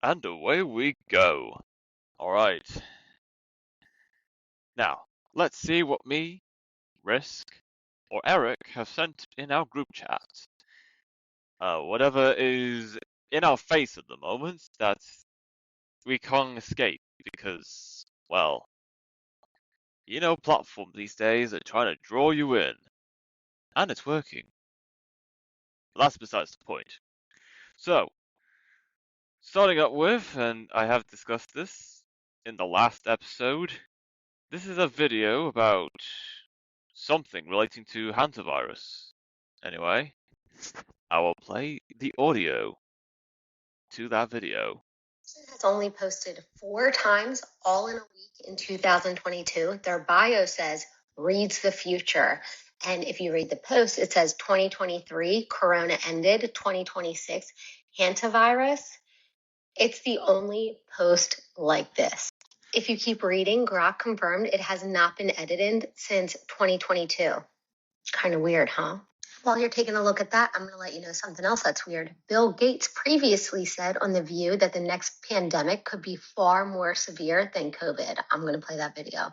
And away we go. Alright. Now, let's see what me, Risk, or Eric have sent in our group chat. Whatever is in our face at the moment that we can't escape because, well, platforms these days are trying to draw you in. And it's working. But that's besides the point. So, starting up with, and I have discussed this in the last episode, this is a video about something relating to Hantavirus. Anyway, I will play the audio to that video. Has only posted 4 times, all in a week in 2022. Their bio says, reads the future. And if you read the post, it says 2023, Corona ended, 2026, Hantavirus. It's the only post like this. If you keep reading, Grok confirmed it has not been edited since 2022. Kind of weird, huh? While you're taking a look at that, I'm going to let you know something else that's weird. Bill Gates previously said on The View that the next pandemic could be far more severe than COVID. I'm going to play that video.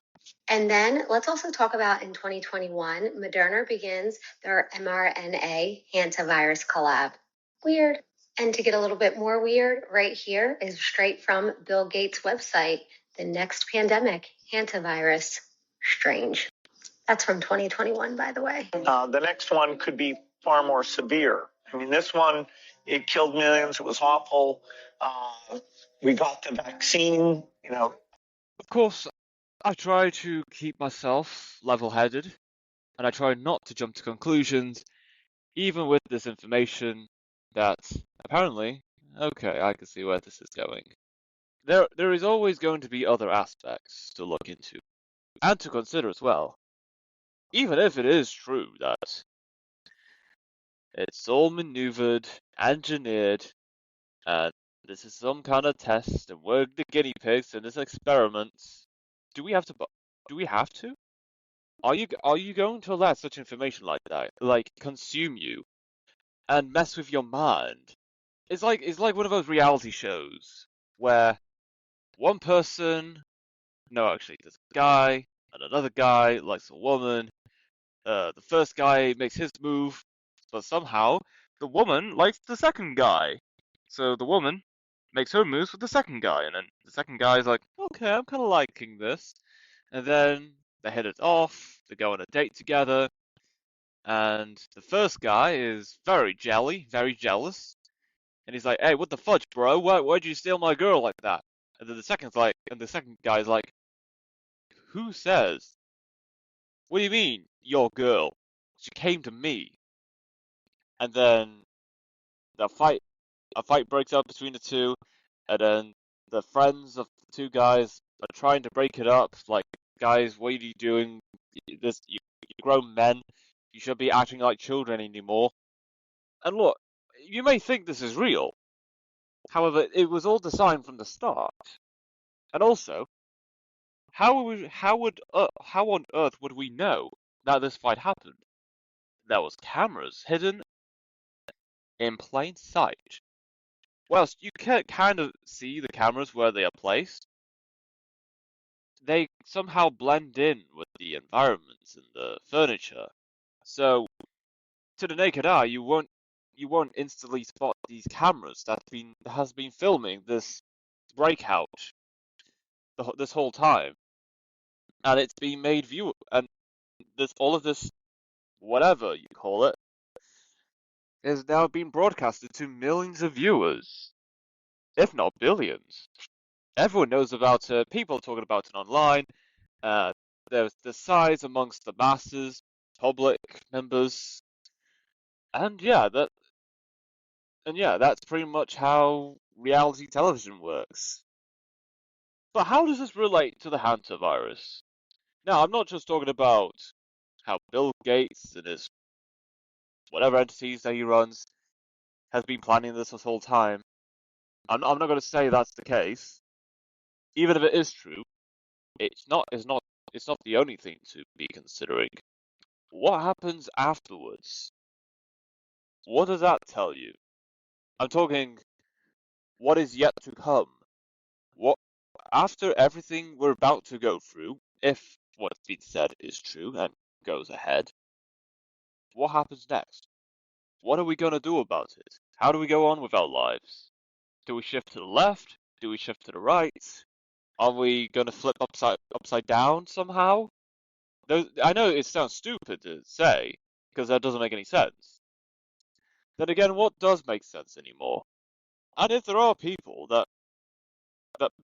And then let's also talk about in 2021, Moderna begins their mRNA hantavirus collab. Weird. And to get a little bit more weird, right here is straight from Bill Gates' website, the next pandemic, hantavirus. Strange. That's from 2021, by the way. The next one could be far more severe. I mean, this one, it killed millions. It was awful. We got the vaccine, Of course, I try to keep myself level-headed, and I try not to jump to conclusions, even with this information that apparently, okay, I can see where this is going. There is always going to be other aspects to look into, and to consider as well. Even if it is true that it's all maneuvered, engineered, and this is some kind of test, and we're the guinea pigs in this experiment, do we have to? Are you going to let such information like that, consume you, and mess with your mind? It's like one of those reality shows where one person, no, actually, there's a guy and another guy likes a woman. The first guy makes his move, but somehow the woman likes the second guy. So the woman makes her moves with the second guy, and then the second guy is like, okay, I'm kind of liking this. And then they hit it off, they go on a date together, and the first guy is very jealous, and he's like, hey, what the fudge, bro? Why'd you steal my girl like that? And then the second guy's like, who says? What do you mean, your girl? She came to me. And then a fight breaks out between the two, and then the friends of the two guys are trying to break it up. Like, guys, what are you doing? You're grown men. You shouldn't be acting like children anymore. And look, you may think this is real. However, it was all designed from the start. And also, how on earth would we know that this fight happened? There was cameras hidden in plain sight. Whilst you can kind of see the cameras where they are placed, they somehow blend in with the environments and the furniture. So, to the naked eye, you won't instantly spot these cameras that has been filming this breakout this whole time, and it's been made view and all of this, whatever you call it, is now being broadcasted to millions of viewers, if not billions. Everyone knows about it. People are talking about it online. There's the size amongst the masses, public members, and that's pretty much how reality television works. But how does this relate to the Hantavirus? Now, I'm not just talking about how Bill Gates and his whatever entities that he runs has been planning this whole time. I'm not going to say that's the case. Even if it is true, it's not the only thing to be considering. What happens afterwards? What does that tell you? I'm talking what is yet to come. What after everything we're about to go through, if what's been said is true and goes ahead, what happens next? What are we going to do about it? How do we go on with our lives? Do we shift to the left? Do we shift to the right? Are we going to flip upside down somehow? I know it sounds stupid to say, because that doesn't make any sense. Then again, what does make sense anymore? And if there are people that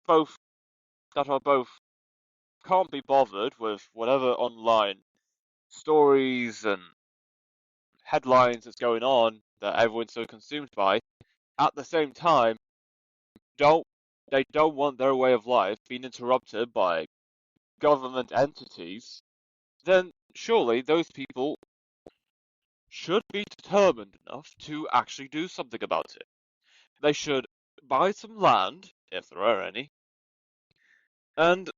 both can't be bothered with whatever online stories and headlines that's going on that everyone's so consumed by, at the same time, they don't want their way of life being interrupted by government entities, then surely those people should be determined enough to actually do something about it. They should buy some land, if there are any, and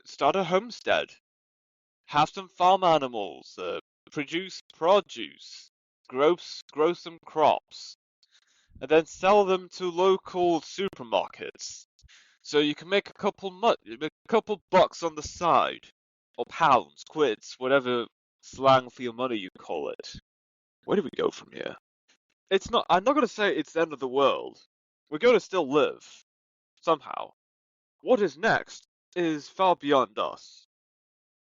start a homestead. Have some farm animals, produce produce, grow some crops, and then sell them to local supermarkets. So you can make a couple bucks on the side, or pounds, quids, whatever slang for your money you call it. Where do we go from here? I'm not going to say it's the end of the world. We're going to still live, somehow. What is next is far beyond us.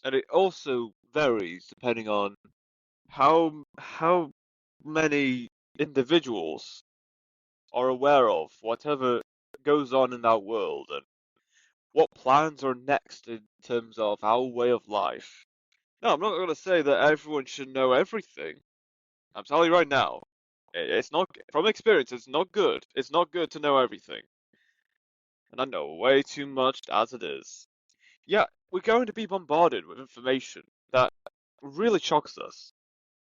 And it also varies depending on how many individuals are aware of whatever goes on in that world and what plans are next in terms of our way of life. No, I'm not going to say that everyone should know everything. I'm telling you right now, it's not, from experience, it's not good. It's not good to know everything. And I know way too much as it is. Yeah, we're going to be bombarded with information that really shocks us.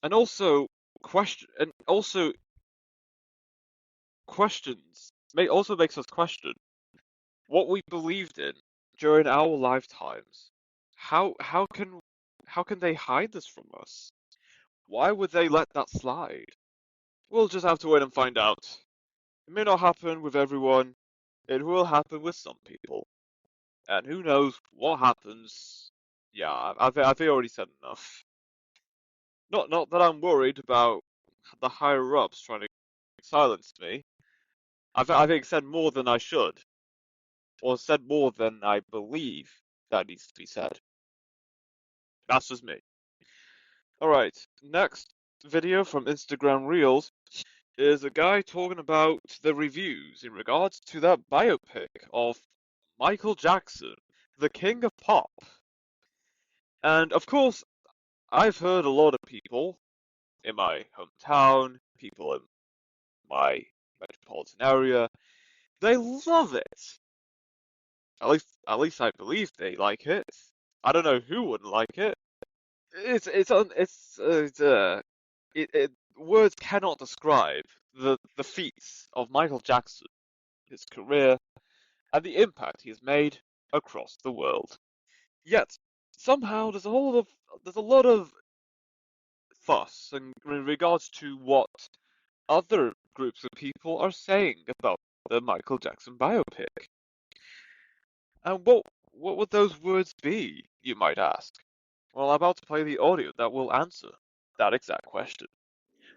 And also questions makes us question what we believed in during our lifetimes. How can they hide this from us? Why would they let that slide? We'll just have to wait and find out. It may not happen with everyone. It will happen with some people. And who knows what happens. Yeah, I've already said enough. Not that I'm worried about the higher ups trying to silence me. I think said more than I should, or said more than I believe that needs to be said. That's just me. Alright, next video from Instagram Reels is a guy talking about the reviews in regards to that biopic of Michael Jackson, the King of Pop. And of course, I've heard a lot of people in my hometown, people in my metropolitan area, they love it. At least I believe they like it. I don't know who wouldn't like it. Words cannot describe the feats of Michael Jackson, his career, and the impact he has made across the world. Yet somehow there's a lot of fuss in regards to what other groups of people are saying about the Michael Jackson biopic. And what would those words be, you might ask? Well, I'm about to play the audio that will answer that exact question.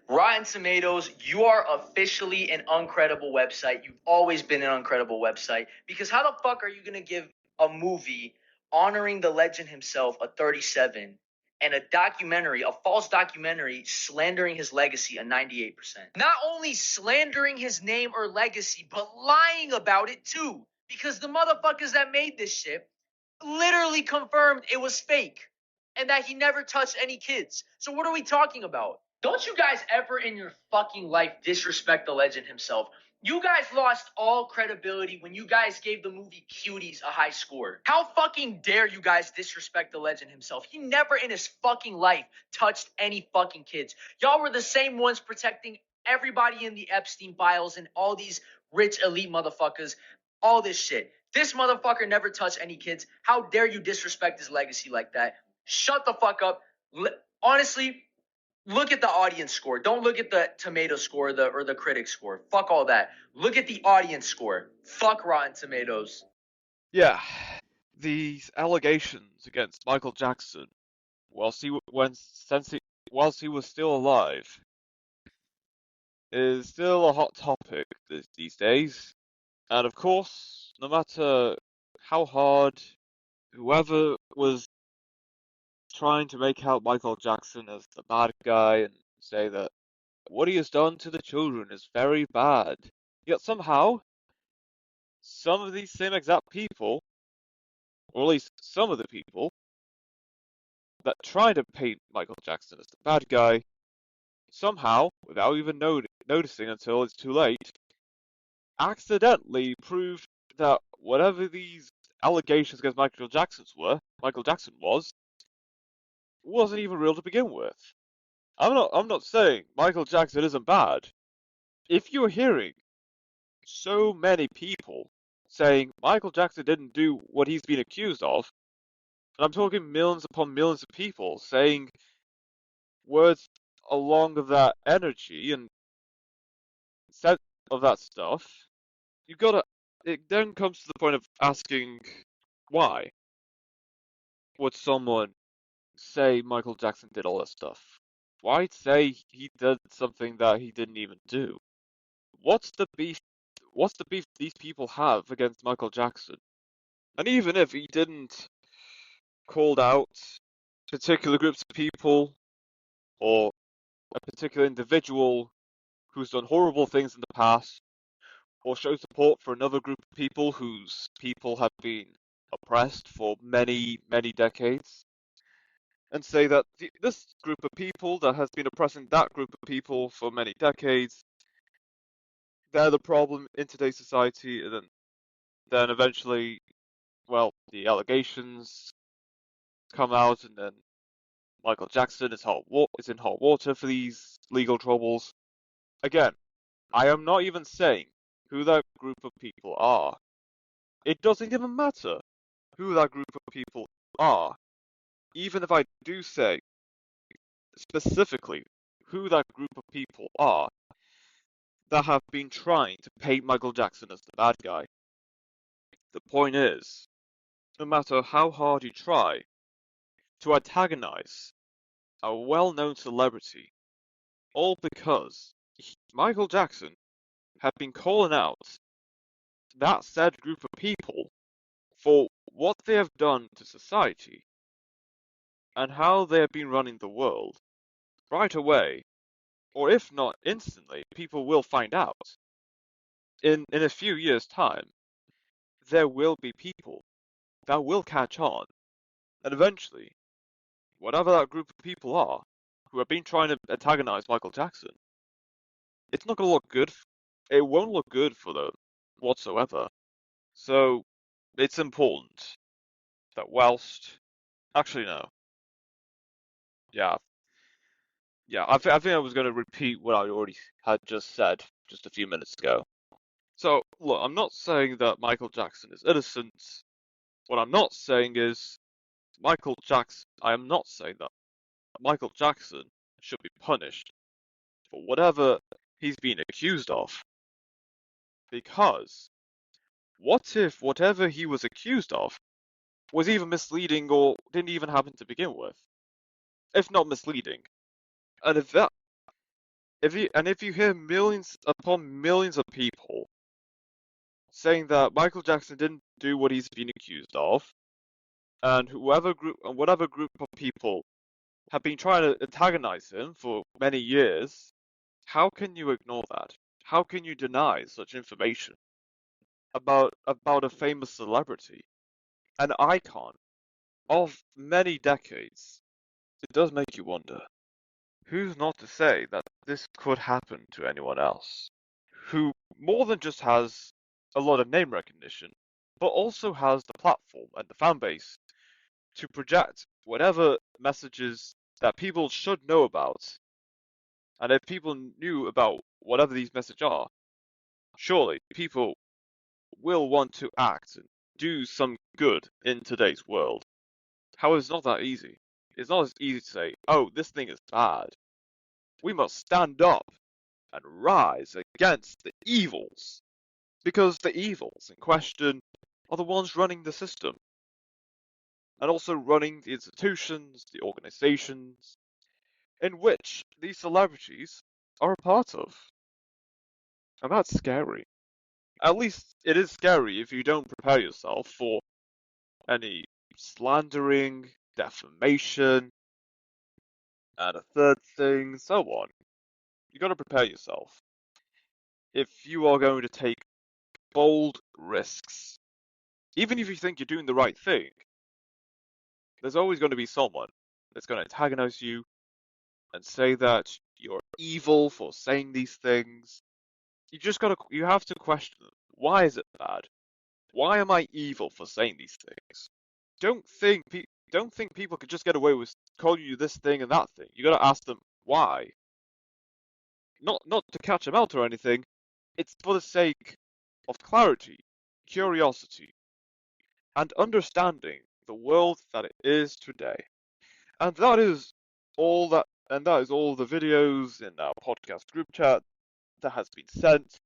Rotten Tomatoes, you are officially an uncredible website. You've always been an uncredible website. Because how the fuck are you going to give a movie honoring the legend himself a 37 and a documentary, a false documentary, slandering his legacy a 98%? Not only slandering his name or legacy, but lying about it too. Because the motherfuckers that made this shit literally confirmed it was fake and that he never touched any kids. So what are we talking about? Don't you guys ever in your fucking life disrespect the legend himself? You guys lost all credibility when you guys gave the movie Cuties a high score. How fucking dare you guys disrespect the legend himself? He never in his fucking life touched any fucking kids. Y'all were the same ones protecting everybody in the Epstein files and all these rich elite motherfuckers. All this shit. This motherfucker never touched any kids. How dare you disrespect his legacy like that? Shut the fuck up. Honestly, look at the audience score. Don't look at the tomato score or the critic score. Fuck all that. Look at the audience score. Fuck Rotten Tomatoes. Yeah, these allegations against Michael Jackson, whilst whilst he was still alive, is still a hot topic these days. And of course, no matter how hard whoever was trying to make out Michael Jackson as the bad guy and say that what he has done to the children is very bad, yet somehow some of these same exact people, or at least some of the people, that try to paint Michael Jackson as the bad guy, somehow, without even noticing until it's too late, accidentally proved that whatever these allegations against Michael Jackson wasn't even real to begin with. I'm not saying Michael Jackson isn't bad. If you're hearing so many people saying Michael Jackson didn't do what he's been accused of, and I'm talking millions upon millions of people saying words along of that energy and set of that stuff, you gotta. It then comes to the point of asking why would someone say Michael Jackson did all this stuff? Why say he did something that he didn't even do? What's the beef? What's the beef these people have against Michael Jackson? And even if he didn't called out particular groups of people or a particular individual who's done horrible things in the past, or show support for another group of people whose people have been oppressed for many, many decades, and say that this group of people that has been oppressing that group of people for many decades, they're the problem in today's society, and then eventually, well, the allegations come out, and then Michael Jackson is in hot water for these legal troubles. Again, I am not even saying who that group of people are. It doesn't even matter who that group of people are. Even if I do say specifically who that group of people are that have been trying to paint Michael Jackson as the bad guy. The point is, no matter how hard you try to antagonize a well-known celebrity, all because Michael Jackson had been calling out that said group of people for what they have done to society and how they have been running the world, right away, or if not instantly, people will find out. In a few years' time, there will be people that will catch on, and eventually, whatever that group of people are who have been trying to antagonize Michael Jackson, it's not going to look good. It won't look good for them whatsoever. So, it's important that whilst, actually no, yeah, I think I was going to repeat what I already had just said just a few minutes ago. So, look, I'm not saying that Michael Jackson is innocent. What I'm not saying is I am not saying that Michael Jackson should be punished for whatever he's been accused of. Because what if whatever he was accused of was even misleading or didn't even happen to begin with? If not misleading. And if you hear millions upon millions of people saying that Michael Jackson didn't do what he's been accused of, and whatever group of people have been trying to antagonize him for many years, how can you ignore that? How can you deny such information about a famous celebrity, an icon of many decades? It does make you wonder. Who's not to say that this could happen to anyone else? Who more than just has a lot of name recognition, but also has the platform and the fan base to project whatever messages that people should know about. And if people knew about whatever these messages are, surely people will want to act and do some good in today's world. However, it's not that easy. It's not as easy to say, oh, this thing is bad. We must stand up and rise against the evils, because the evils in question are the ones running the system, and also running the institutions, the organizations, in which these celebrities are a part of. And that's scary. At least it is scary if you don't prepare yourself for any slandering, defamation, and a third thing, so on. You gotta prepare yourself. If you are going to take bold risks, even if you think you're doing the right thing, there's always going to be someone that's going to antagonize you and say that you're evil for saying these things. You have to question them. Why is it bad? Why am I evil for saying these things? Don't think people could just get away with calling you this thing and that thing. You gotta ask them why. Not to catch them out or anything. It's for the sake of clarity, curiosity, and understanding the world that it is today. And that is all the videos in our podcast group chat that has been sent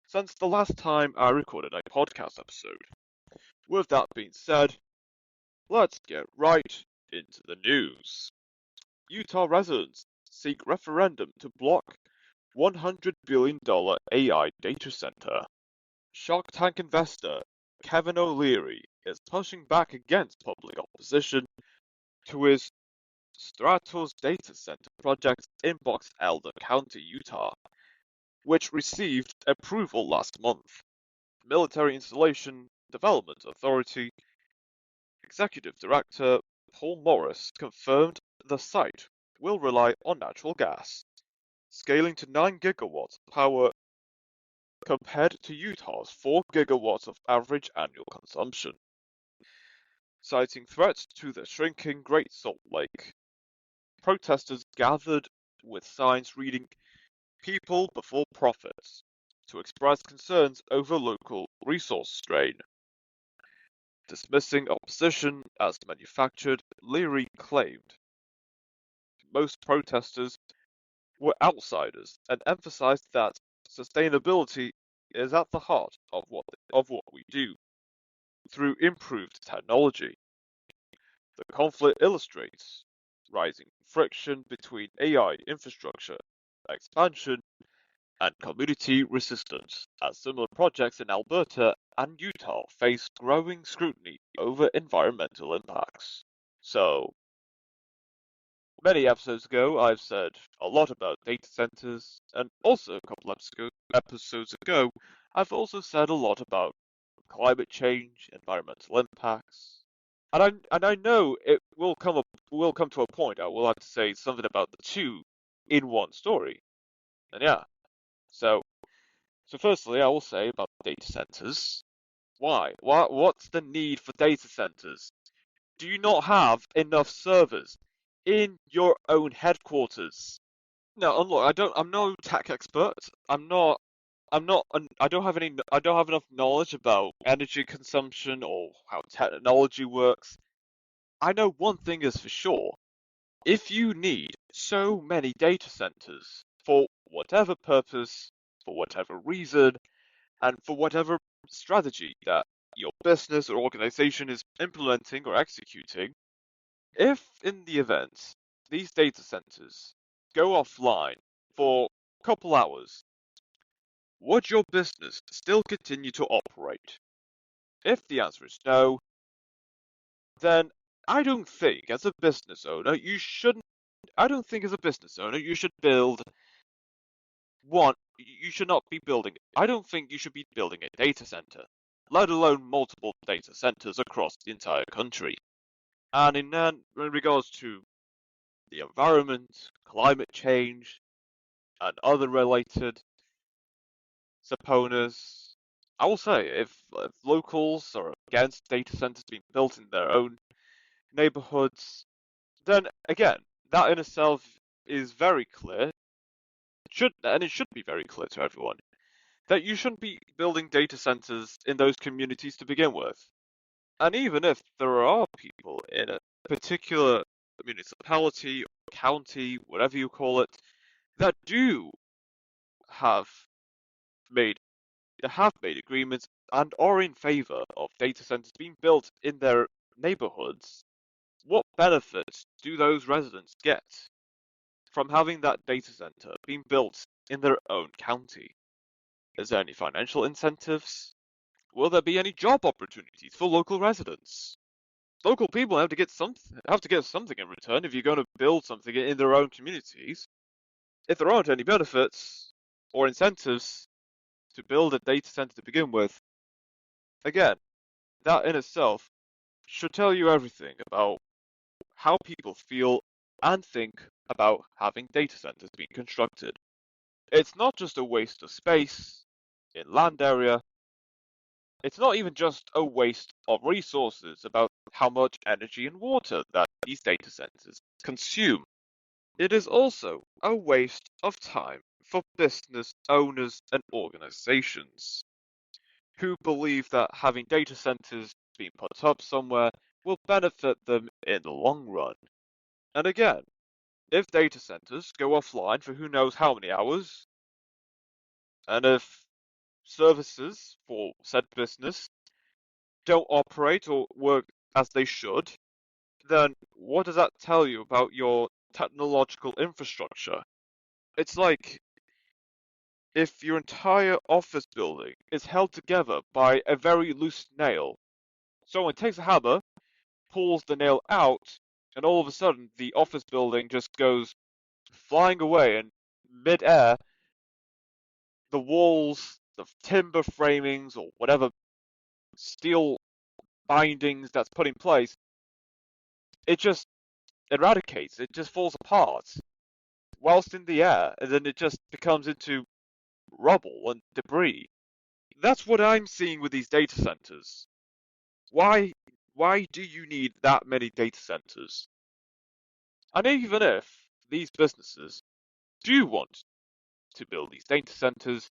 since the last time I recorded a podcast episode. With that being said, let's get right into the news. Utah residents seek referendum to block $100 billion AI data center. Shark Tank investor Kevin O'Leary is pushing back against public opposition to his Stratos data center project in Box Elder County, Utah, which received approval last month. Military Installation Development Authority Executive Director Paul Morris confirmed the site will rely on natural gas, scaling to 9 gigawatts of power compared to Utah's 4 gigawatts of average annual consumption. Citing threats to the shrinking Great Salt Lake, protesters gathered with signs reading "People Before Profits" to express concerns over local resource strain. Dismissing opposition as manufactured, Leary claimed most protesters were outsiders and emphasized that sustainability is at the heart of what we do through improved technology. The conflict illustrates rising friction between AI infrastructure expansion and community resistance, as similar projects in Alberta and Utah face growing scrutiny over environmental impacts. So, many episodes ago, I've said a lot about data centers, and also a couple episodes ago, I've also said a lot about climate change, environmental impacts, and I know it will come to a point I will have to say something about the two in one story, and yeah. So firstly, I will say about data centers. Why? What's the need for data centers? Do you not have enough servers in your own headquarters? No, and look, I'm no tech expert. I don't have enough knowledge about energy consumption or how technology works. I know one thing is for sure. If you need so many data centers for whatever purpose, for whatever reason, and for whatever strategy that your business or organization is implementing or executing, if in the event these data centers go offline for a couple hours, would your business still continue to operate? If the answer is no, then I don't think as a business owner you shouldn't I don't think as a business owner you should build one you should not be building I don't think you should be building a data center, let alone multiple data centers across the entire country. And in regards to the environment, climate change, and other related supponents, I will say if locals are against data centers being built in their own neighborhoods, then again, that in itself is very clear. It should be very clear to everyone that you shouldn't be building data centers in those communities to begin with. And even if there are people in a particular municipality or county, whatever you call it, that do have made agreements and are in favor of data centers being built in their neighborhoods, what benefits do those residents get from having that data center being built in their own county? Is there any financial incentives? Will there be any job opportunities for local residents? Local people have to get something in return if you're going to build something in their own communities. If there aren't any benefits or incentives to build a data center to begin with, again, that in itself should tell you everything about how people feel and think about having data centers being constructed. It's not just a waste of space in land area. It's not even just a waste of resources about how much energy and water that these data centers consume. It is also a waste of time for business owners and organizations who believe that having data centers being put up somewhere will benefit them in the long run. And again, if data centers go offline for who knows how many hours, and if services for said business don't operate or work as they should, then what does that tell you about your technological infrastructure? It's like if your entire office building is held together by a very loose nail. Someone takes a hammer, pulls the nail out, and all of a sudden the office building just goes flying away, and mid-air, the walls, the timber framings, or whatever steel bindings that's put in place, it just eradicates, it just falls apart whilst in the air, and then it just becomes into rubble and debris. That's what I'm seeing with these data centers. Why do you need that many data centers? And even if these businesses do want to build these data centers,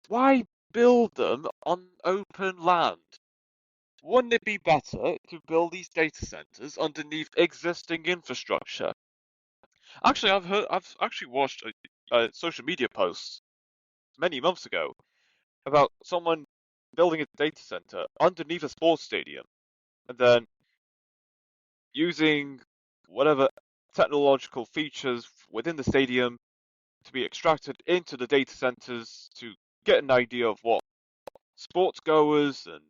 why build them on open land? Wouldn't it be better to build these data centers underneath existing infrastructure? Actually, I've actually watched a social media post many months ago about someone building a data center underneath a sports stadium and then using whatever technological features within the stadium to be extracted into the data centers to get an idea of what sports goers and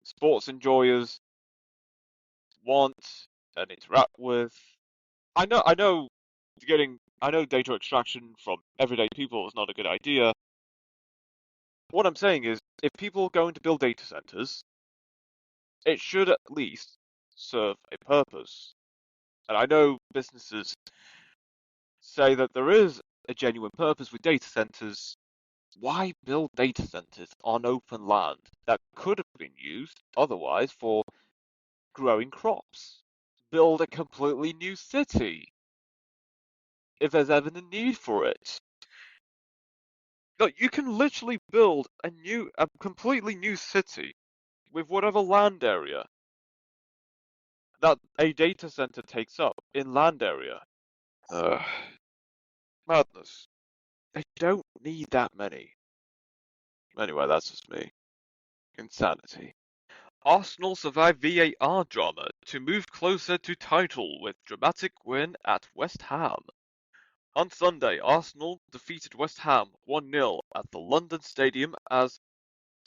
sports enjoyers want and interact with. I know data extraction from everyday people is not a good idea. What I'm saying is, if people are going to build data centers, it should at least serve a purpose. And I know businesses say that there is a genuine purpose with data centers. Why build data centers on open land that could have been used otherwise for growing crops? Build a completely new city if there's ever the need for it. Look, you can literally build a completely new city with whatever land area that a data center takes up in land area. Madness. They don't need that many. Anyway, that's just me. Insanity. Arsenal survive VAR drama to move closer to title with dramatic win at West Ham. On Sunday, Arsenal defeated West Ham 1-0 at the London Stadium as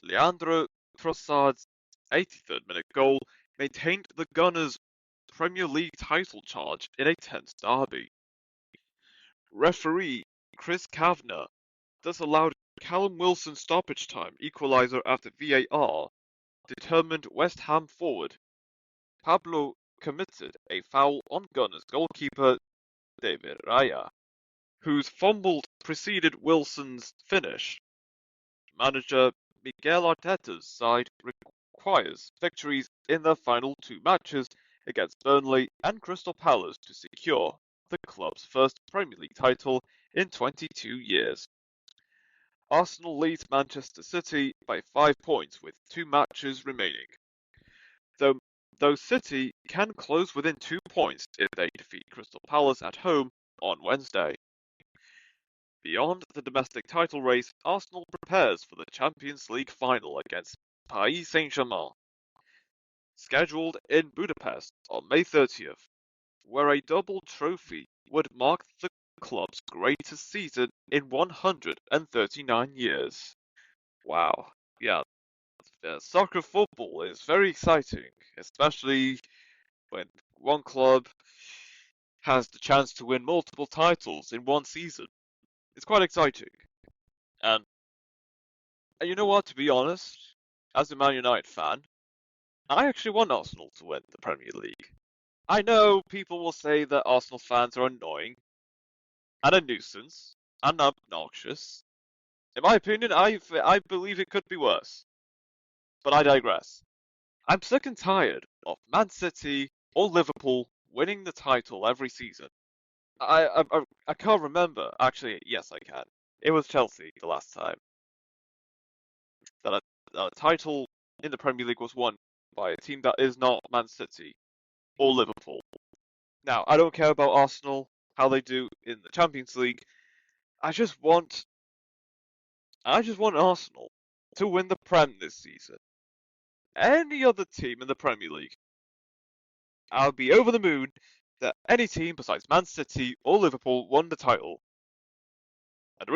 Leandro Trossard's 83rd minute goal maintained the Gunners' Premier League title charge in a tense derby. Referee Chris Kavanagh disallowed Callum Wilson's stoppage time equaliser after VAR determined West Ham forward Pablo committed a foul on Gunners goalkeeper David Raya, whose fumble preceded Wilson's finish. Manager Miguel Arteta's side requires victories in their final two matches against Burnley and Crystal Palace to secure the club's first Premier League title in 22 years. Arsenal leads Manchester City by 5 points with 2 matches remaining, though City can close within 2 points if they defeat Crystal Palace at home on Wednesday. Beyond the domestic title race, Arsenal prepares for the Champions League final against Paris Saint-Germain, scheduled in Budapest on May 30th, where a double trophy would mark the club's greatest season in 139 years. Wow, yeah, soccer football is very exciting, especially when one club has the chance to win multiple titles in one season. It's quite exciting. And you know what, to be honest, as a Man United fan, I actually want Arsenal to win the Premier League. I know people will say that Arsenal fans are annoying and a nuisance and obnoxious. In my opinion, I believe it could be worse. But I digress. I'm sick and tired of Man City or Liverpool winning the title every season. I can't remember. Actually, yes, I can. It was Chelsea the last time that a title in the Premier League was won by a team that is not Man City or Liverpool. Now, I don't care about Arsenal, how they do in the Champions League. I just want Arsenal to win the Prem this season. Any other team in the Premier League, I'll be over the moon that any team besides Man City or Liverpool won the title. And the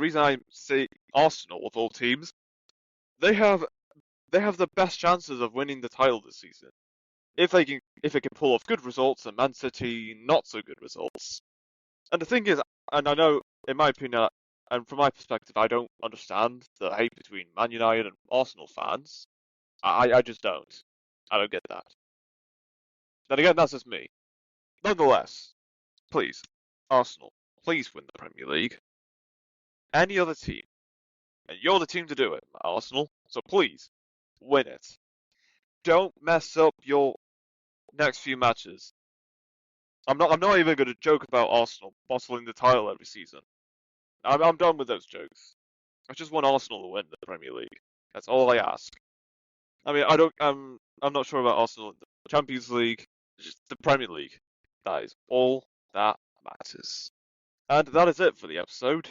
reason I say Arsenal of all teams, they have the best chances of winning the title this season. If they can pull off good results and Man City not so good results. And the thing is, and I know in my opinion and from my perspective, I don't understand the hate between Man United and Arsenal fans. I just don't. I don't get that. Then again, that's just me. Nonetheless, please, Arsenal, please win the Premier League. Any other team, and you're the team to do it, Arsenal, so please, win it. Don't mess up your next few matches. I'm not even going to joke about Arsenal bottling the title every season. I'm done with those jokes. I just want Arsenal to win the Premier League. That's all I ask. I mean, I'm not sure about Arsenal in the Champions League, just the Premier League. That is all that matters. And that is it for the episode.